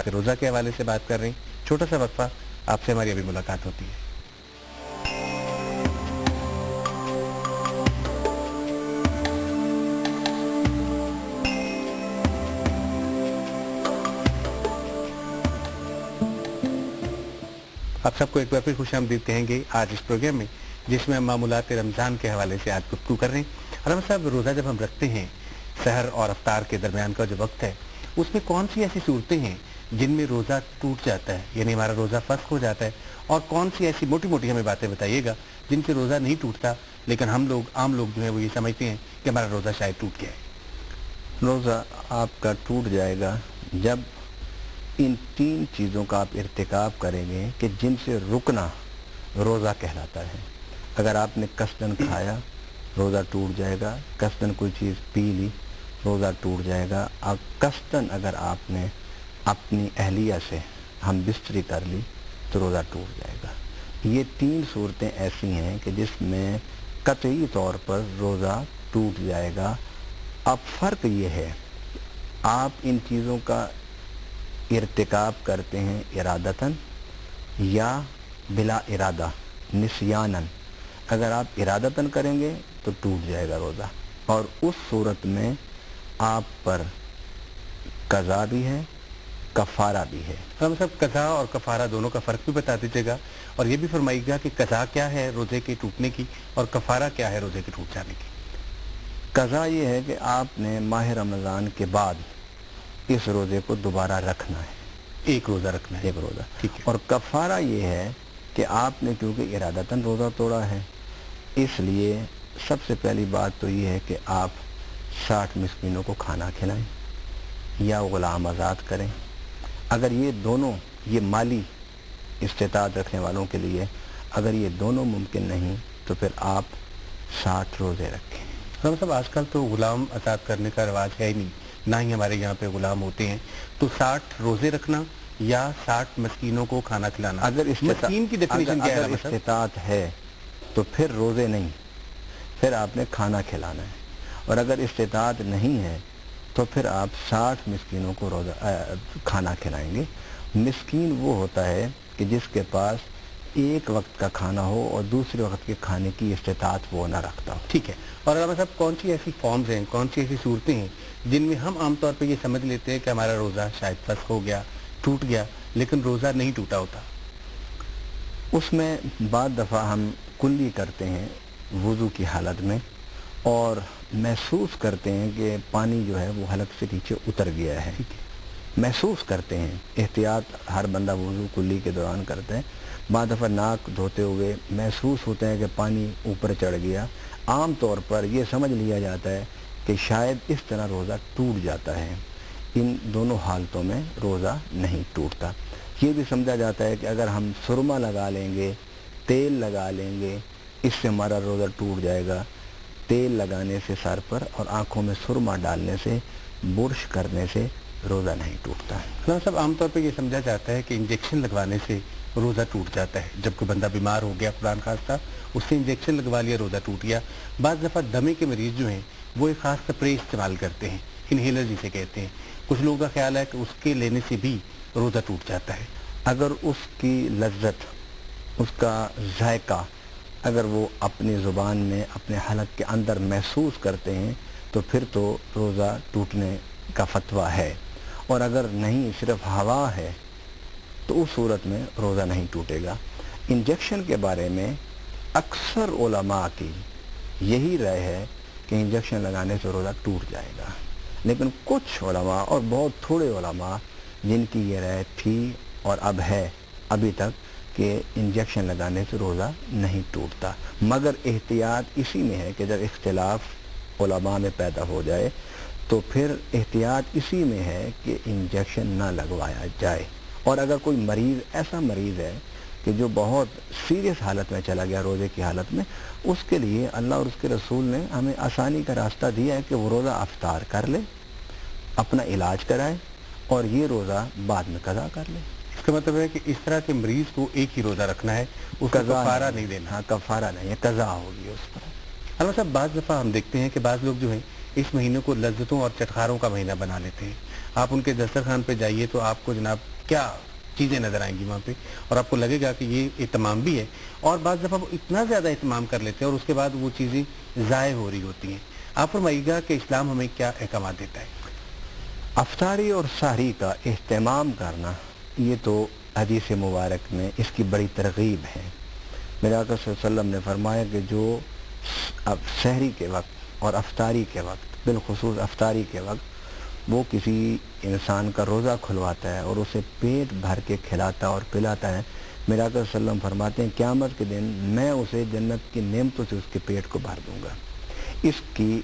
रोज़ा के हवाले से बात कर रहे हैं। छोटा सा वक्फा, आपसे हमारी अभी मुलाकात होती है। आप सबको एक बार फिर खुशामदीद कहेंगे आज इस प्रोग्राम में, जिसमें हम मामूलात रमज़ान के हवाले से आज गुफ्तगू कर रहे हैं। और साहब, रोज़ा जब हम रखते हैं, सहर और अफ्तार के दरमियान का जो वक्त है, उसमें कौन सी ऐसी सूरतें हैं जिनमें रोज़ा टूट जाता है, यानी हमारा रोज़ा फस्ख हो जाता है, और कौन सी ऐसी मोटी मोटी हमें बातें बताइएगा जिनसे रोज़ा नहीं टूटता, लेकिन हम लोग, आम लोग जो है वो ये समझते हैं कि हमारा रोज़ा शायद टूट गया है। रोज़ा आपका टूट जाएगा जब इन 3 चीज़ों का आप इर्तिकाब करेंगे कि जिनसे रुकना रोज़ा कहलाता है। अगर आपने कसदन खाया, रोज़ा टूट जाएगा। कसदन कोई चीज़ पी ली, रोज़ा टूट जाएगा। अब कसदन अगर आपने अपनी अहलिया से हम बिस्तरी कर ली तो रोज़ा टूट जाएगा। ये 3 सूरतें ऐसी हैं कि जिसमें कतई तौर पर रोज़ा टूट जाएगा। अब फ़र्क ये है, आप इन चीज़ों का इर्तिकाब करते हैं इरादतन या बिला इरादा, निस्यानन। अगर आप इरादतन करेंगे तो टूट जाएगा रोज़ा, और उस सूरत में आप पर कज़ा भी है, कफ़ारा भी है। हम सब कज़ा और कफ़ारा दोनों का फ़र्क भी बता दीजिएगा, और ये भी फरमाइएगा कि कज़ा क्या है रोज़े के टूटने की, और कफ़ारा क्या है रोज़े के टूट जाने की। कज़ा ये है कि आपने माह रमज़ान के बाद इस रोज़े को दोबारा रखना है, एक रोज़ा रखना है, एक रोज़ा, ठीक है। और कफ़ारा ये है कि आपने क्योंकि इरादतन रोज़ा तोड़ा है, इसलिए सबसे पहली बात तो ये है कि आप 60 मिस्कीनों को खाना खिलाएं या ग़ुलाम आज़ाद करें। अगर ये दोनों, ये माली इस्तिताअत रखने वालों के लिए, अगर ये दोनों मुमकिन नहीं तो फिर आप 60 रोज़े रखें। हम सब आजकल तो ग़ुलाम आज़ाद करने का रिवाज है ही नहीं, ना ही हमारे यहाँ पे ग़ुलाम होते हैं, तो 60 रोज़े रखना या 60 मस्कीनों को खाना खिलाना। अगर मस्कीन की डेफिनेशन क्या है? अगर इस्तिताअत है तो फिर रोज़े नहीं, फिर आपने खाना खिलाना है। और अगर इस्तिताअत नहीं है तो फिर आप 60 मिस्कीनों को रोज़ा खाना खिलाएंगे। मिस्कीन वो होता है कि जिसके पास एक वक्त का खाना हो और दूसरे वक्त के खाने की इस्तिताअत वो ना रखता हो। ठीक है। और अगर साहब, कौन सी ऐसी फॉर्म्स हैं, कौन सी ऐसी सूरतें हैं जिनमें हम आमतौर पर ये समझ लेते हैं कि हमारा रोज़ा शायद फस्ख हो गया, टूट गया, लेकिन रोज़ा नहीं टूटा होता? उसमें बाद दफ़ा हम कुल्ली करते हैं वुज़ू की हालत में, और महसूस करते हैं कि पानी जो है वो हलक से नीचे उतर गया है। महसूस करते हैं, एहतियात हर बंदा वुज़ू कुल्ली के दौरान करते हैं। बाद दफ़ा नाक धोते हुए महसूस होता है कि पानी ऊपर चढ़ गया। आम तौर पर यह समझ लिया जाता है कि शायद इस तरह रोज़ा टूट जाता है। इन दोनों हालतों में रोज़ा नहीं टूटता। ये भी समझा जाता है कि अगर हम सुरमा लगा लेंगे, तेल लगा लेंगे, इससे हमारा रोज़ा टूट जाएगा। तेल लगाने से सर पर और आँखों में सुरमा डालने से, बुर्श करने से रोज़ा नहीं टूटता है। सब आमतौर पर यह समझा जाता है कि इंजेक्शन लगवाने से रोज़ा टूट जाता है। जब कोई बंदा बीमार हो गया, कुरान खास्ता, उससे इंजेक्शन लगवा लिया, रोज़ा टूट गया। बाज़ दफ़ा दमे के मरीज़ जो हैं वो एक ख़ास स्प्रे इस्तेमाल करते हैं, इनहेलर जिसे कहते हैं। कुछ लोगों का ख्याल है कि उसके लेने से भी रोज़ा टूट जाता है। अगर उसकी लज्जत, उसका जायका अगर वो अपनी ज़ुबान में, अपने हलक के अंदर महसूस करते हैं तो फिर तो रोज़ा टूटने का फतवा है। और अगर नहीं, सिर्फ हवा है, तो उस सूरत में रोज़ा नहीं टूटेगा। इंजेक्शन के बारे में अक्सर उलमा की यही राय है कि इंजेक्शन लगाने से रोज़ा टूट जाएगा, लेकिन कुछ उलमा और बहुत थोड़े उलमा जिनकी ये राय थी और अब है अभी तक कि इंजेक्शन लगाने से रोज़ा नहीं टूटता। मगर एहतियात इसी में है कि जब इख्तिलाफ उलमा में पैदा हो जाए तो फिर एहतियात इसी में है कि इंजेक्शन ना लगवाया जाए। और अगर कोई मरीज़, ऐसा मरीज़ है कि जो बहुत सीरियस हालत में चला गया रोज़े की हालत में, उसके लिए अल्लाह और उसके रसूल ने हमें आसानी का रास्ता दिया है कि वो रोज़ा अफ्तार कर ले, अपना इलाज कराए, और ये रोज़ा बाद में कज़ा कर ले। इसका मतलब है कि इस तरह के मरीज़ को एक ही रोज़ा रखना है, उसका कफ़ारा नहीं देना। हाँ, कफ़ारा नहीं है, कज़ा होगी उस पर। अलवा साहब, बाज़ दफ़ा हम देखते हैं कि बाज़ लोग जो हैं इस महीने को लज्जतों और चटखारों का महीना बना लेते हैं। آپ ان کے دسترخوان پہ جائیے تو آپ کو جناب کیا چیزیں نظر آئیں گی وہاں پہ، اور آپ کو لگے گا کہ یہ اہتمام بھی ہے، اور بعض دفعہ وہ اتنا زیادہ اہتمام کر لیتے ہیں اور اس کے بعد وہ چیزیں ضائع ہو رہی ہوتی ہیں۔ آپ فرمائیے گا کہ اسلام ہمیں کیا احکامات دیتا ہے؟ افطاری اور سحری کا اہتمام کرنا، یہ تو حدیث مبارک میں اس کی بڑی ترغیب ہے۔ میرے آقا صلی اللہ علیہ وسلم نے فرمایا کہ جو سحری کے وقت اور افطاری کے وقت، بالخصوص افطاری کے وقت، وہ کسی انسان کا روزہ کھلواتا ہے اور اسے پیٹ بھر کے کھلاتا اور پلاتا ہے، میرے آقا صلی اللہ علیہ وسلم فرماتے ہیں قیامت کے دن میں اسے جنت کی نعمتوں سے اس کے پیٹ کو بھر دوں گا۔ اس کی